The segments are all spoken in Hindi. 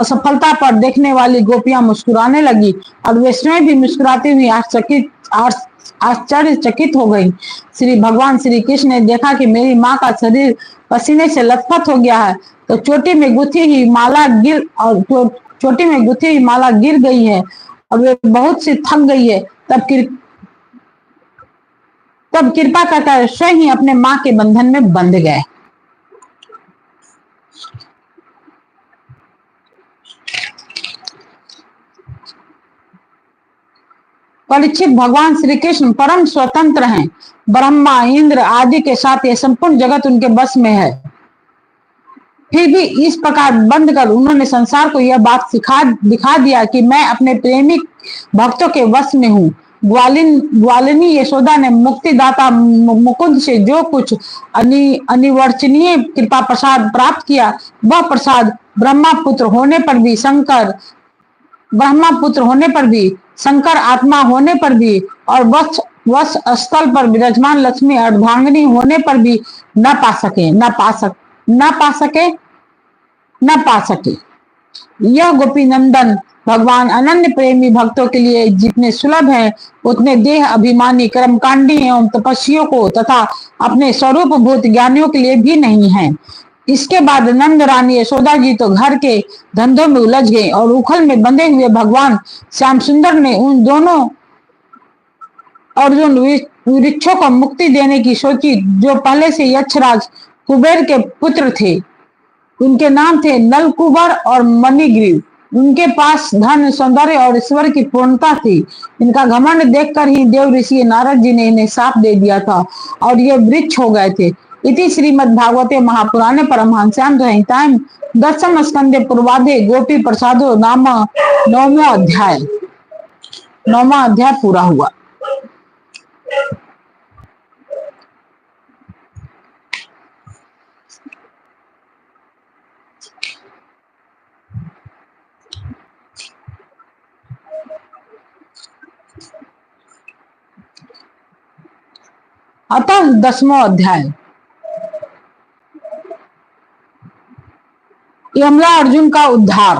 असफलता पर देखने वाली गोपियां मुस्कुराने लगी और वैष्णवी भी मुस्कुराती हुई आश्चर्यचकित हो गई। श्री भगवान श्री कृष्ण ने देखा कि मेरी माँ का शरीर पसीने से लथपथ हो गया है, तो चोटी में गुथी हुई माला गिर गई है और वे बहुत सी थक गई है। तब कृपा कर स्वयं ही अपने माँ के बंधन में बंध गए। परीक्षित, भगवान श्री कृष्ण परम स्वतंत्र हैं। ब्रह्मा, इंद्र आदि के साथ ये संपूर्ण जगत उनके बस में है। फिर भी इस प्रकार बंद कर उन्होंने संसार को यह बात दिखा दिया कि मैं अपने प्रेमिक भक्तों के वश में हूँ। ग्वालिनी यशोदा ने मुक्तिदाता मुकुंद से जो कुछ अनिवर्चनीय कृपा प्रसाद प्राप्त किया, वह प्रसाद ब्रह्मपुत्र होने पर भी, शंकर आत्मा होने पर भी और वश स्थल पर विराजमान लक्ष्मी अर्धांगिनी होने पर भी न पा सके। यह गोपी नंदन भगवान अनन्य प्रेमी भक्तों के लिए जितने सुलभ है, उतने देह अभिमानी कर्मकांडी एवं तपस्वियों को तथा अपने स्वरूप भूत ज्ञानियों के लिए भी नहीं है। इसके बाद नंद रानी यशोदा जी तो घर के धंधों में उलझ गए और उखल में बंधे हुए भगवान श्याम सुंदर ने उन दोनों अर्जुन वृक्षों को मुक्ति देने की सोची, जो पहले से यक्षराज कुबेर के पुत्र थे। उनके नाम थे नलकुबर और मणिग्रीव। उनके पास धन, सौंदर्य और ईश्वर की पूर्णता थी। इनका घमंड देखकर ही देव ऋषि नारद जी ने इन्हें शाप दे दिया था और ये वृक्ष हो गए थे। इति श्रीमद् भागवते महापुराणे परमहंस्यां संहितायां दशम स्कंदे पूर्वाधे गोपी प्रसादो नाम 9वां अध्याय पूरा हुआ। अतः 10वां अध्याय। यमला अर्जुन का उद्धार।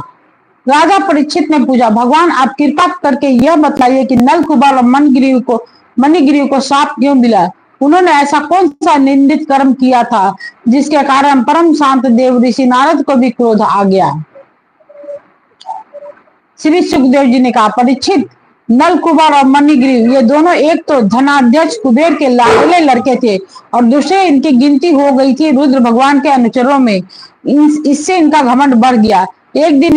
राजा परीक्षित ने पूछा, भगवान आप कृपा करके यह बताइए कि नलकुबर और मणिग्रीव को शाप क्यों मिला? उन्होंने ऐसा कौन सा निंदित कर्म किया था जिसके कारण परम शांत देव ऋषि नारद को भी क्रोध आ गया? श्री सुखदेव जी ने कहा, परीक्षित, नलकुबर और मणिग्रीव ये दोनों एक तो धनाध्यक्ष कुबेर के लाडले लड़के थे और दूसरे इनकी गिनती हो गई थी रुद्र भगवान के अनुचरों में। इससे इनका घमंड बढ़ गया। एक दिन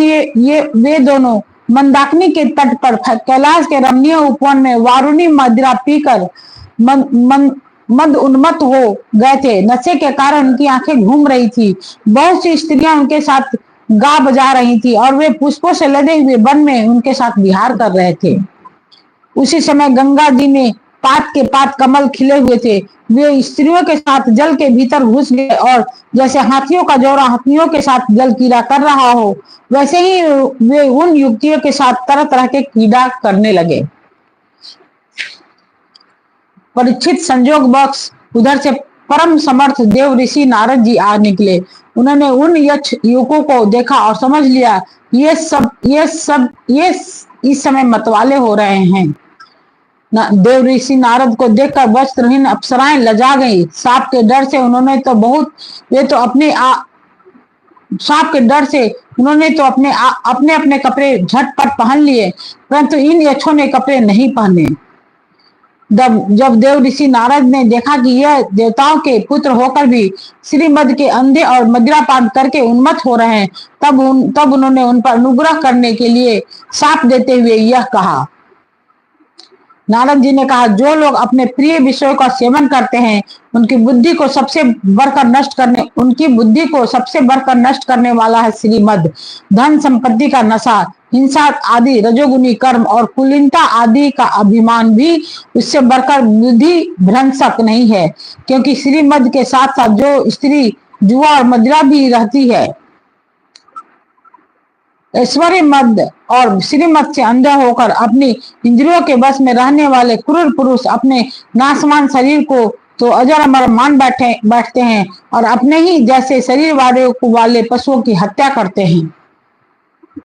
वे दोनों मंदाकिनी के तट पर कैलाश के रमणीय उपवन में वारुणी मदिरा पीकर मद उन्मत्त हो गए थे। नशे के कारण उनकी आंखें घूम रही थी। बहुत सी स्त्रियां उनके साथ गा बजा रही थी और वे पुष्पों से लदे हुए वन में उनके साथ विहार कर रहे थे। उसी समय गंगा जी में पात के पात कमल खिले हुए थे। वे स्त्रियों के साथ जल के भीतर घुस गए और जैसे हाथियों का जोड़ा हाथियों के साथ जल कीड़ा कर रहा हो, वैसे ही वे उन युवतियों के साथ तरह तरह के कीड़ा करने लगे। परीक्षित, संजोग बख्श उधर से परम समर्थ देव ऋषि नारद जी आ निकले। उन्होंने उन यक्ष युवकों को देखा और समझ लिया ये इस समय मतवाले हो रहे हैं। देव ऋषि नारद को देखकर वस्त्रहीन अप्सराएं लजा गई। सांप के डर से उन्होंने तो अपने कपड़े झटपट पहन लिए, परंतु इन यक्षों ने कपड़े नहीं पहने। जब देव ऋषि नारद ने देखा कि यह देवताओं के पुत्र होकर भी श्रीमद के अंधे और मदिरापान करके उन्मत्त हो रहे हैं, तब उन्होंने उन पर अनुग्रह करने के लिए शाप देते हुए यह कहा। नारद जी ने कहा, जो लोग अपने प्रिय विषयों का सेवन करते हैं उनकी बुद्धि को सबसे बढ़कर नष्ट करने वाला है श्रीमद। धन संपत्ति का नशा, हिंसा आदि रजोगुनी कर्म और कुलीनता आदि का अभिमान भी उससे बढ़कर बुद्धि भ्रंशक नहीं है, क्योंकि श्रीमद के साथ साथ जो स्त्री जुआ और मदिरा भी रहती है, ऐश्वर्य मद और श्रीमद से अंधे होकर अपनी इंद्रियों के बस में रहने वाले क्रूर पुरुष अपने नाशवान शरीर को तो अजर अमर मान बैठते हैं और अपने ही जैसे शरीर वाले पशुओं की हत्या करते हैं।